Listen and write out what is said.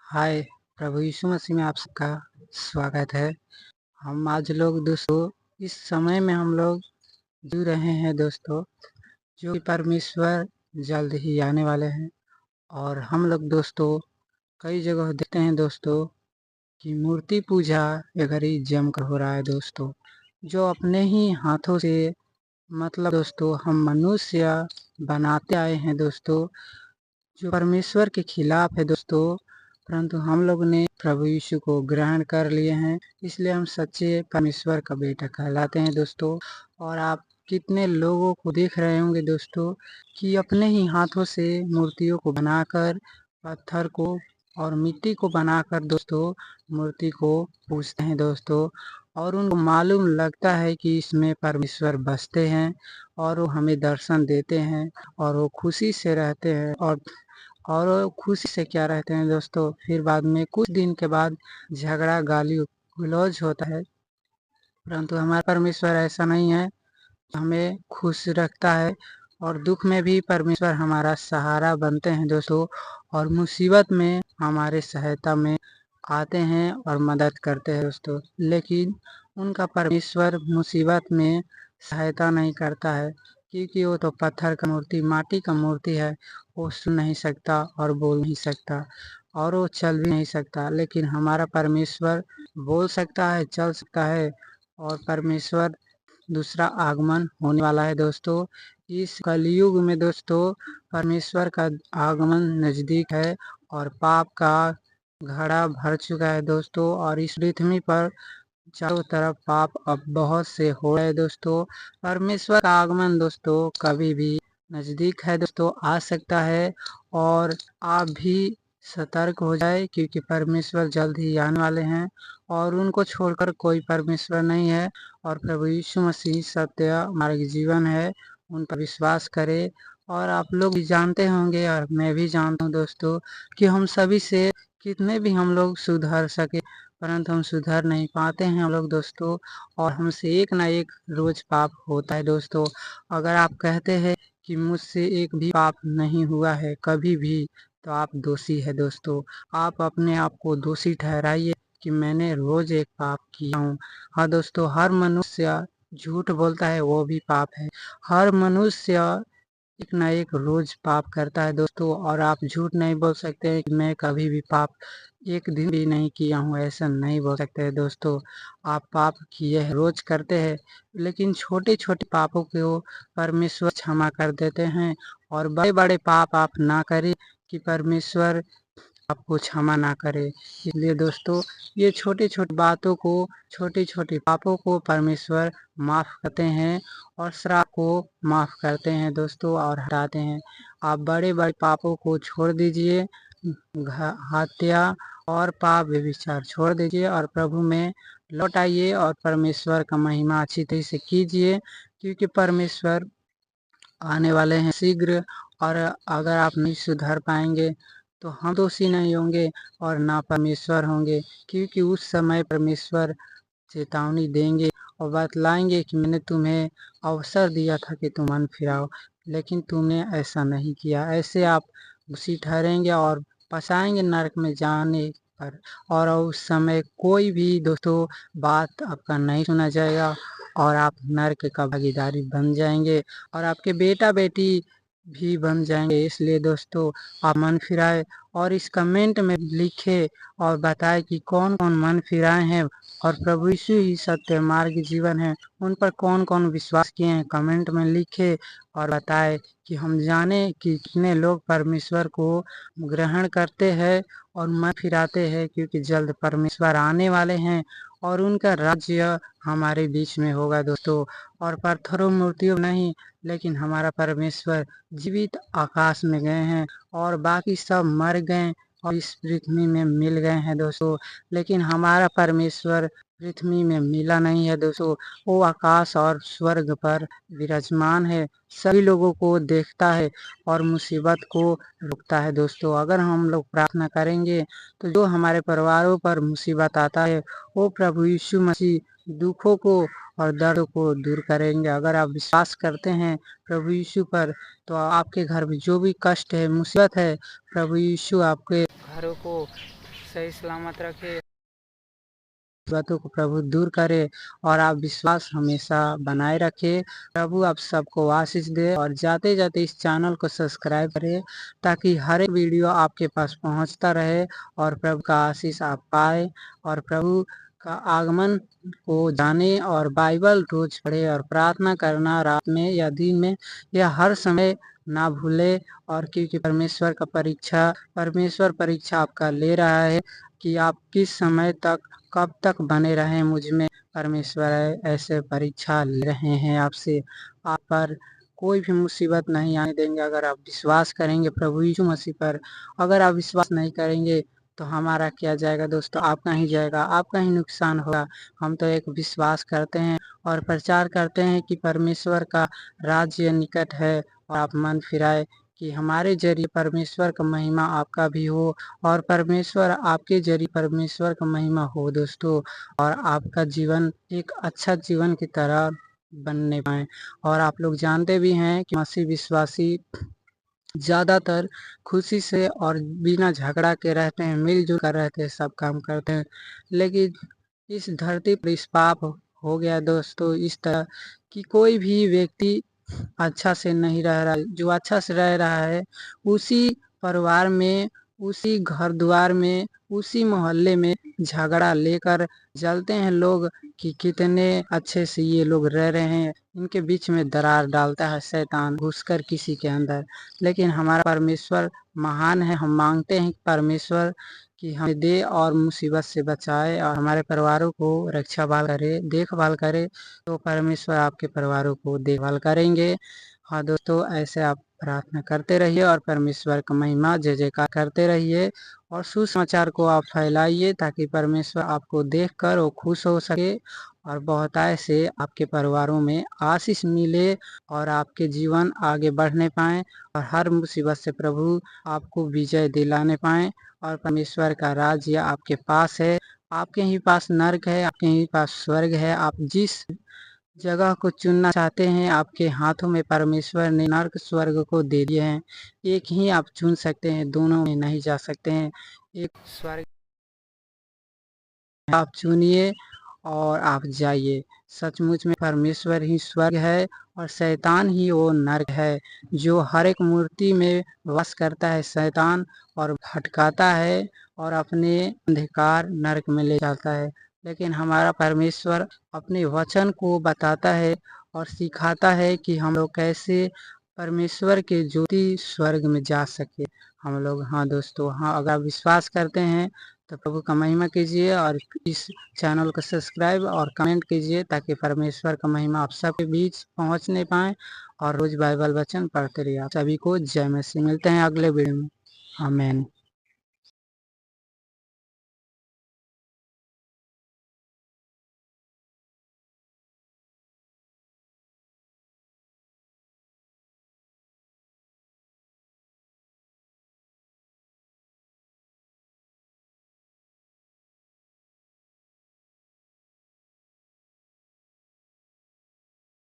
हाय, प्रभु यीशु मसीह में आप सबका स्वागत है। हम आज लोग दोस्तों इस समय में हम लोग जी रहे हैं दोस्तों, जो कि परमेश्वर जल्द ही आने वाले हैं। और हम लोग दोस्तों कई जगह देखते हैं दोस्तों कि मूर्ति पूजा ये घड़ी जमकर हो रहा है दोस्तों, जो अपने ही हाथों से मतलब दोस्तों हम मनुष्य बनाते आए हैं दोस्तों, जो परमेश्वर के खिलाफ है दोस्तों। परंतु हम लोग ने प्रभु यीशु को ग्रहण कर लिए हैं, इसलिए हम सच्चे परमेश्वर का बेटा कहलाते हैं दोस्तों। और आप कितने लोगों को देख रहे होंगे दोस्तों कि अपने ही हाथों से मूर्तियों को बनाकर, पत्थर को और मिट्टी को बनाकर दोस्तों मूर्ति को पूजते हैं दोस्तों। और उनको मालूम लगता है कि इसमें परमेश्वर बसते हैं और वो हमें दर्शन देते हैं और वो खुशी से रहते हैं। और वो खुशी से क्या रहते हैं दोस्तों, फिर बाद में कुछ दिन के बाद झगड़ा गाली गलौज होता है। परंतु हमारा परमेश्वर ऐसा नहीं है, हमें खुश रखता है। और दुख में भी परमेश्वर हमारा सहारा बनते हैं दोस्तों, और मुसीबत में हमारे सहायता में आते हैं और मदद करते हैं दोस्तों। लेकिन उनका परमेश्वर मुसीबत में सहायता नहीं करता है, क्योंकि वो तो पत्थर का मूर्ति, माटी का मूर्ति है। वो सुन नहीं सकता और बोल नहीं सकता और वो चल भी नहीं सकता। लेकिन हमारा परमेश्वर बोल सकता है, चल सकता है। और परमेश्वर दूसरा आगमन होने वाला है दोस्तों। इस कलयुग में दोस्तों परमेश्वर का आगमन नजदीक है और पाप का घड़ा भर चुका है दोस्तों। और इस पृथ्वी पर चारों तरफ पाप अब बहुत से हो रहे हैं दोस्तों। परमेश्वर का आगमन दोस्तों कभी भी नजदीक है दोस्तों, आ सकता है। और आप भी सतर्क हो जाए, क्योंकि परमेश्वर जल्द ही आने वाले हैं और उनको छोड़कर कोई परमेश्वर नहीं है। और प्रभु यीशु मसीह सत्य मार्ग जीवन है, उन पर विश्वास करें। और आप लोग भी जानते होंगे और मैं भी जानता हूँ दोस्तों कि हम सभी से कितने भी हम लोग सुधर सके, परंतु हम सुधर नहीं पाते हैं हम लोग दोस्तों। और हमसे एक ना एक रोज पाप होता है दोस्तों। अगर आप कहते हैं कि मुझसे एक भी पाप नहीं हुआ है कभी भी, तो आप दोषी है दोस्तों। आप अपने आप को दोषी ठहराइए कि मैंने रोज एक पाप किया हूँ। हाँ दोस्तों, हर मनुष्य झूठ बोलता है, वो भी पाप है। हर मनुष्य एक ना एक रोज पाप करता है दोस्तों। और आप झूठ नहीं बोल सकते हैं कि मैं कभी भी पाप एक दिन भी नहीं किया हूँ, ऐसा नहीं बोल सकते हैं दोस्तों। आप पाप किए हैं, रोज करते हैं, लेकिन छोटे छोटे पापों को परमेश्वर क्षमा कर देते हैं। और बड़े बड़े पाप आप ना करें कि परमेश्वर आपको क्षमा ना करे। इसलिए दोस्तों ये छोटी छोटी बातों को, छोटी छोटी पापों को परमेश्वर माफ़ करते हैं और श्राप को माफ़ करते हैं दोस्तों और हटाते हैं। आप बड़े बड़े पापों को छोड़ दीजिए, हत्या और पाप व्यभिचार छोड़ दीजिए और प्रभु में लौट आइए और परमेश्वर का महिमा अच्छी तरह से कीजिए, क्योंकि परमेश्वर आने वाले हैं शीघ्र। और अगर आप नहीं सुधर पाएंगे तो हम दोषी नहीं होंगे और ना परमेश्वर होंगे, क्योंकि उस समय परमेश्वर चेतावनी देंगे और बतलाएंगे कि मैंने तुम्हें अवसर दिया था कि तुम मन फिराओ, लेकिन तुमने ऐसा नहीं किया। ऐसे आप दोषी ठहरेंगे और फंसाएंगे नरक में जाने पर। और उस समय कोई भी दोस्तों बात आपका नहीं सुना जाएगा और आप नरक का भागीदारी बन जाएंगे और आपके बेटा बेटी भी बन जाएंगे। इसलिए दोस्तों आप मन फिराए और इस कमेंट में लिखे और बताएं कि कौन कौन मन फिराए हैं और प्रभु यीशु ही सत्य मार्ग जीवन है, उन पर कौन कौन विश्वास किए हैं। कमेंट में लिखे और बताएं कि हम जाने कि कितने लोग परमेश्वर को ग्रहण करते हैं और मन फिराते हैं, क्योंकि जल्द परमेश्वर आने वाले हैं और उनका राज्य हमारे बीच में होगा दोस्तों। और पत्थरों मूर्तियों नहीं, लेकिन हमारा परमेश्वर जीवित आकाश में गए हैं और बाकी सब मर गए और इस पृथ्वी में मिल गए हैं दोस्तों। लेकिन हमारा परमेश्वर पृथ्वी में मिला नहीं है दोस्तों, वो आकाश और स्वर्ग पर विराजमान है, सभी लोगों को देखता है और मुसीबत को रुकता है दोस्तों। अगर हम लोग प्रार्थना करेंगे तो जो हमारे परिवारों पर मुसीबत आता है, वो प्रभु यीशु मसीह दुखों को और दर्द को दूर करेंगे। अगर आप विश्वास करते हैं प्रभु यीशु पर, तो आपके घर में जो भी कष्ट है, मुसीबत है, प्रभु यीशु आपके घरों को सही सलामत रखे, बातों को प्रभु दूर करे और आप विश्वास हमेशा बनाए रखे। प्रभु आप सबको आशीष दे और जाते जाते इस चैनल को सब्सक्राइब करें ताकि हर एक वीडियो आपके पास पहुंचता रहे और प्रभु का आशीष आप पाए और प्रभु का आगमन को जाने और बाइबल रोज पढ़े और प्रार्थना करना रात में या दिन में या हर समय ना भूले। और क्योंकि परमेश्वर परीक्षा आपका ले रहा है कि आप किस समय तक कब तक बने रहें मुझ में। परमेश्वर ऐसे परीक्षा ले रहे हैं आपसे, आप पर कोई भी मुसीबत नहीं आने देंगे अगर आप विश्वास करेंगे प्रभु यीशु मसीह पर। अगर आप विश्वास नहीं करेंगे तो हमारा क्या जाएगा दोस्तों, आपका ही जाएगा, आपका ही नुकसान होगा। हम तो एक विश्वास करते हैं और प्रचार करते हैं कि परमेश्वर का राज्य निकट है और आप मन फिराए कि हमारे जरिए परमेश्वर का महिमा आपका भी हो और परमेश्वर आपके जरिए परमेश्वर का महिमा हो दोस्तों, और आपका जीवन एक अच्छा जीवन की तरह बनने पाए। और आप लोग जानते भी हैं कि मसीह विश्वासी ज़्यादातर खुशी से और बिना झगड़ा के रहते हैं, मिलजुल कर रहते हैं, सब काम करते हैं। लेकिन इस धरती पर इस पाप हो गया दोस्तों इस तरह कि कोई भी व्यक्ति अच्छा से नहीं रह रहा। जो अच्छा से रह रहा है उसी परिवार में, उसी घर द्वार में, उसी मोहल्ले में झगड़ा लेकर जलते हैं लोग कि कितने अच्छे से ये लोग रह रहे हैं। इनके बीच में दरार डालता है शैतान घुसकर किसी के अंदर। लेकिन हमारा परमेश्वर महान है। हम मांगते हैं कि परमेश्वर कि हमें दे और मुसीबत से बचाए और हमारे परिवारों को रक्षा भाल करे, देखभाल करे। तो परमेश्वर आपके परिवारों को देखभाल करेंगे। हाँ दोस्तों, ऐसे आप प्रार्थना करते रहिए और परमेश्वर का महिमा जय जयकार करते रहिए और सुसमाचार को आप फैलाइए ताकि परमेश्वर आपको देखकर वो खुश हो सके और बहुतायत से आपके परिवारों में आशीष मिले और आपके जीवन आगे बढ़ने पाए और हर मुसीबत से प्रभु आपको विजय दिलाने पाए। और परमेश्वर का राज्य आपके पास है, आपके ही पास नरक है, आपके ही पास स्वर्ग है। आप जिस जगह को चुनना चाहते हैं आपके हाथों में परमेश्वर ने नरक स्वर्ग को दे दिए हैं। एक ही आप चुन सकते हैं, दोनों में नहीं जा सकते हैं। एक स्वर्ग आप चुनिए और आप जाइए। सचमुच में परमेश्वर ही स्वर्ग है और शैतान ही वो नरक है। जो हर एक मूर्ति में वास करता है शैतान और भटकाता है और अपने अंधकार नरक में ले जाता है। लेकिन हमारा परमेश्वर अपने वचन को बताता है और सिखाता है कि हम लोग कैसे परमेश्वर के ज्योति स्वर्ग में जा सके हम लोग। हाँ दोस्तों, हाँ अगर आप विश्वास करते हैं तो प्रभु का महिमा कीजिए और इस चैनल को सब्सक्राइब और कमेंट कीजिए ताकि परमेश्वर का महिमा आप सबके बीच पहुंचने पाए और रोज बाइबल वचन पढ़ते रहिए। आप सभी को जय मसीह। मिलते हैं अगले वीडियो में। आमीन।